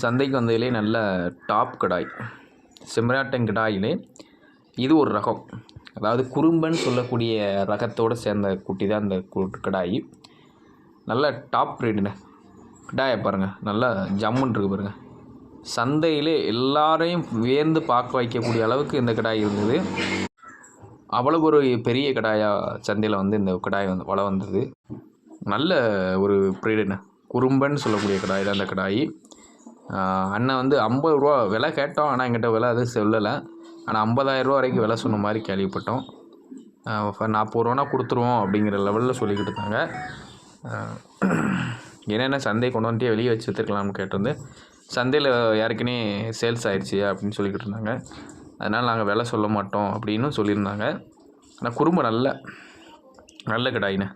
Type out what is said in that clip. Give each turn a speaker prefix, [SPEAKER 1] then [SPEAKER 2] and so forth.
[SPEAKER 1] சந்தைக்கு வந்ததிலே நல்ல டாப் கிடாய், செம்மறியாட்டங்கிடாயிலே இது ஒரு ரகம். அதாவது குறும்பன்னு சொல்லக்கூடிய ரகத்தோடு சேர்ந்த குட்டி தான் இந்த கிடாய். நல்ல டாப் ப்ரீடுங்க. கிடாயை பாருங்கள், நல்லா ஜம்முன்னு இருக்குது பாருங்கள். சந்தையிலே எல்லாரையும் வியந்து பார்க்க வைக்கக்கூடிய அளவுக்கு இந்த கிடாய் இருந்தது. அவ்வளோ ஒரு பெரிய கிடாயாக சந்தையில் வந்து இந்த கிடாய் வந்து வள வந்தது. நல்ல ஒரு ப்ரீடுங்க. குறும்பன்னு சொல்லக்கூடிய கிடாய் தான் இந்த கிடாய். அண்ணன் வந்து 50 ரூபா விலை கேட்டோம். ஆனால் எங்கிட்ட விலை எதுவும் சொல்லலை. ஆனால் 50,000 ரூபா வரைக்கும் விலை சொன்ன மாதிரி கேள்விப்பட்டோம். 40 ரூபானா கொடுத்துருவோம் அப்படிங்கிற லெவலில் சொல்லிக்கிட்டு இருந்தாங்க. என்னென்ன சந்தை கொண்டு வந்துட்டு வெளியே வச்சு விற்றுக்கலாம்னு கேட்டிருந்து, சந்தையில் யாருக்குனே சேல்ஸ் ஆகிடுச்சு அப்படின்னு சொல்லிக்கிட்டு இருந்தாங்க. அதனால் நாங்கள் விலை சொல்ல மாட்டோம் அப்படின்னு சொல்லியிருந்தாங்க. ஆனால் குறும்பு நல்ல கிடாயின்னு